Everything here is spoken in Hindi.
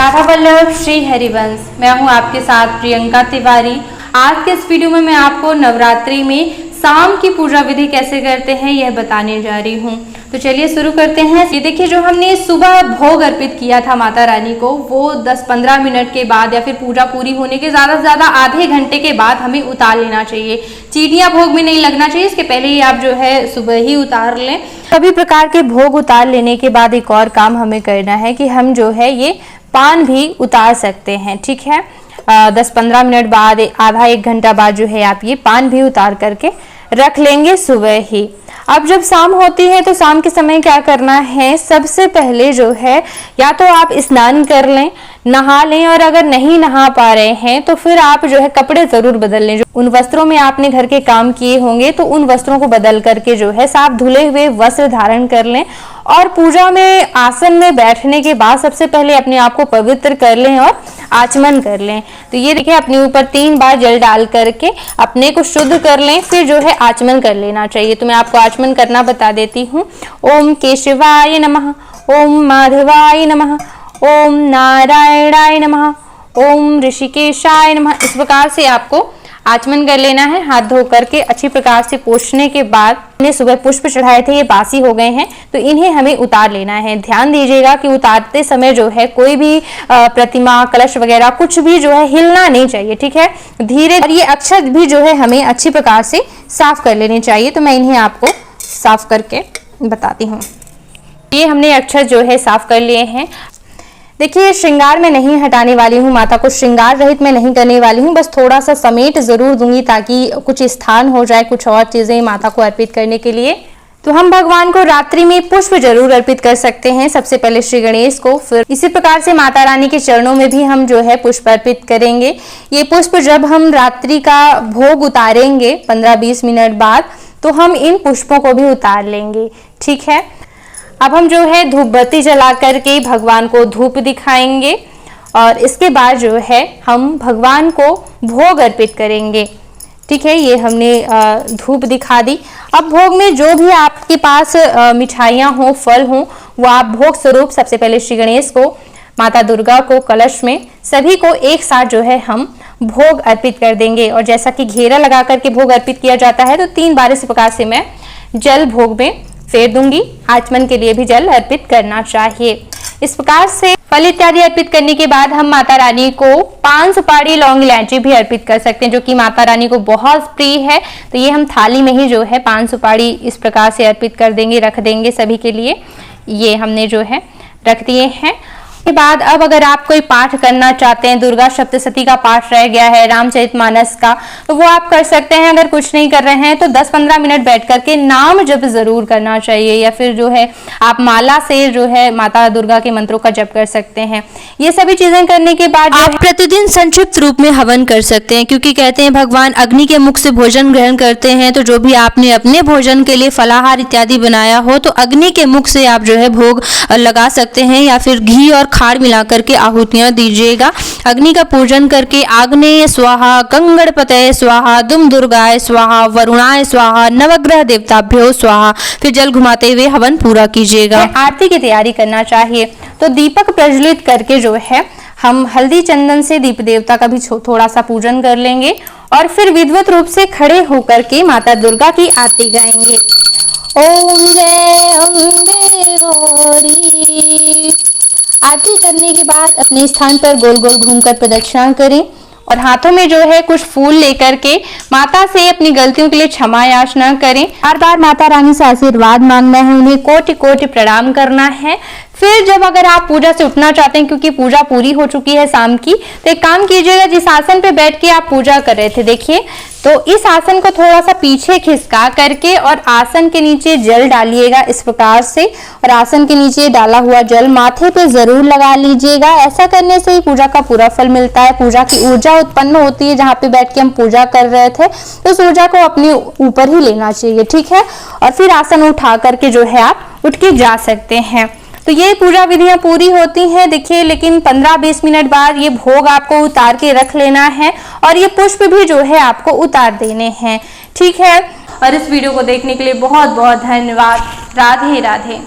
राधा वल्लभ श्री हरिवंश। मैं हूं आपके साथ प्रियंका तिवारी। आज के इस वीडियो में मैं आपको नवरात्रि में शाम की पूजा विधि कैसे करते हैं यह बताने जा रही हूं। तो चलिए शुरू करते हैं। ये देखिए, जो हमने सुबह भोग अर्पित किया था माता रानी को, वो 10-15 मिनट के बाद या फिर पूजा पूरी होने के ज़्यादा से ज़्यादा आधे घंटे के बाद हमें उतार लेना चाहिए। चीटियाँ भोग में नहीं लगना चाहिए, इसके पहले ही आप जो है सुबह ही उतार लें। सभी प्रकार के भोग उतार लेने के बाद एक और काम हमें करना है कि हम जो है ये पान भी उतार सकते हैं। ठीक है, 10-15 मिनट बाद, आधा एक घंटा बाद जो है आप ये पान भी उतार करके रख लेंगे सुबह ही। अब जब शाम होती है तो शाम के समय क्या करना है, सबसे पहले जो है या तो आप स्नान कर लें, नहा लें, और अगर नहीं नहा पा रहे हैं तो फिर आप जो है कपड़े जरूर बदल लें। जो उन वस्त्रों में आपने घर के काम किए होंगे तो उन वस्त्रों को बदल करके जो है साफ धुले हुए वस्त्र धारण कर लें। और पूजा में आसन में बैठने के बाद सबसे पहले अपने आप को पवित्र कर लें और आचमन कर लें। तो ये देखिए, अपने ऊपर 3 बार जल डाल करके अपने को शुद्ध कर लें, फिर जो है आचमन कर लेना चाहिए। तो मैं आपको आचमन करना बता देती हूँ। ओम केशवाय नमः, ओम माधवाय नमः, ओम नारायणाय नमः, ओम ऋषिकेशाय नमः। इस प्रकार से आपको आचमन कर लेना है। हाथ धो करके अच्छी प्रकार से पोंछने के बाद, हमने सुबह पुष्प चढ़ाए थे, ये बासी हो गए हैं तो इन्हें हमें उतार लेना है। ध्यान दीजिएगा कि उतारते समय जो है कोई भी प्रतिमा, कलश वगैरह कुछ भी जो है हिलना नहीं चाहिए। ठीक है, धीरे। और ये अक्षत भी जो है हमें अच्छी प्रकार से साफ कर लेने चाहिए। तो मैं इन्हें आपको साफ करके बताती हूँ। ये हमने अक्षत जो है साफ कर लिए हैं। देखिए, श्रृंगार में नहीं हटाने वाली हूँ, माता को श्रृंगार रहित मैं नहीं करने वाली हूँ, बस थोड़ा सा समेट जरूर दूंगी ताकि कुछ स्थान हो जाए कुछ और चीजें माता को अर्पित करने के लिए। तो हम भगवान को रात्रि में पुष्प जरूर अर्पित कर सकते हैं। सबसे पहले श्री गणेश को, फिर इसी प्रकार से माता रानी के चरणों में भी हम जो है पुष्प अर्पित करेंगे। ये पुष्प जब हम रात्रि का भोग उतारेंगे 15-20 मिनट बाद, तो हम इन पुष्पों को भी उतार लेंगे। ठीक है, अब हम जो है धूप बत्ती जला करके भगवान को धूप दिखाएंगे और इसके बाद जो है हम भगवान को भोग अर्पित करेंगे। ठीक है, ये हमने धूप दिखा दी। अब भोग में जो भी आपके पास मिठाइयाँ हों, फल हों, वो आप भोग स्वरूप सबसे पहले श्री गणेश को, माता दुर्गा को, कलश में सभी को एक साथ जो है हम भोग अर्पित कर देंगे। और जैसा कि घेरा लगा करके भोग अर्पित किया जाता है, तो 3 बार इस प्रकार से मैं जल भोग में फेर दूंगी। आचमन के लिए भी जल अर्पित करना चाहिए। इस प्रकार से फल इत्यादि अर्पित करने के बाद हम माता रानी को पान, सुपारी, लौंग, इलायची भी अर्पित कर सकते हैं, जो कि माता रानी को बहुत प्रिय है। तो ये हम थाली में ही जो है पान, सुपारी इस प्रकार से अर्पित कर देंगे, रख देंगे सभी के लिए। ये हमने जो है रख दिए हैं। के बाद अब अगर आप कोई पाठ करना चाहते हैं, दुर्गा सप्तशती का पाठ रह गया है, रामचरितमानस का, तो वो आप कर सकते हैं। अगर कुछ नहीं कर रहे हैं तो 10-15 मिनट बैठ करके नाम जप जरूर करना चाहिए, या फिर जो है आप माला से जो है माता दुर्गा के मंत्रों का जप कर सकते हैं। ये सभी चीजें करने के बाद आप प्रतिदिन संक्षिप्त रूप में हवन कर सकते हैं, क्योंकि कहते हैं भगवान अग्नि के मुख से भोजन ग्रहण करते हैं। तो जो भी आपने अपने भोजन के लिए फलाहार इत्यादि बनाया हो, तो अग्नि के मुख से आप जो है भोग लगा सकते हैं, या फिर घी और खाड़ मिला करके आहुतियां दीजिएगा। अग्नि का पूजन करके आग्नेय स्वाहा, गंगणपतये स्वाहा, दुम दुर्गाय स्वाहा, वरुणाय स्वाहा, नवग्रह देवताभ्यो स्वाहा, फिर जल घुमाते हुए हवन पूरा कीजिएगा। आरती की तैयारी करना चाहिए। तो दीपक प्रज्वलित करके जो है हम हल्दी चंदन से दीप देवता का भी थोड़ा सा पूजन कर लेंगे, और फिर विधिवत रूप से खड़े होकर के माता दुर्गा की आरती गाएंगे। ओम जय अम्बे गौरी। आरती करने के बाद अपने स्थान पर गोल गोल घूमकर प्रदक्षिणा करें, और हाथों में जो है कुछ फूल लेकर के माता से अपनी गलतियों के लिए क्षमा याचना करें। बार बार माता रानी से आशीर्वाद मांगना है, उन्हें कोटि कोटि प्रणाम करना है। फिर जब अगर आप पूजा से उठना चाहते हैं, क्योंकि पूजा पूरी हो चुकी है शाम की, तो एक काम कीजिएगा, जिस आसन पे बैठ के आप पूजा कर रहे थे, देखिए, तो इस आसन को थोड़ा सा पीछे खिसका करके और आसन के नीचे जल डालिएगा इस प्रकार से, और आसन के नीचे डाला हुआ जल माथे पे जरूर लगा लीजिएगा। ऐसा करने से ही पूजा का पूरा फल मिलता है। पूजा की ऊर्जा उत्पन्न होती है, जहाँ पे बैठ के हम पूजा कर रहे थे, तो उस ऊर्जा को अपने ऊपर ही लेना चाहिए। ठीक है, और फिर आसन उठा करके जो है आप उठ के जा सकते हैं। तो ये पूजा विधियां पूरी होती हैं। देखिए, लेकिन 15-20 मिनट बाद ये भोग आपको उतार के रख लेना है, और ये पुष्प भी जो है आपको उतार देने हैं। ठीक है, और इस वीडियो को देखने के लिए बहुत बहुत धन्यवाद। राधे राधे।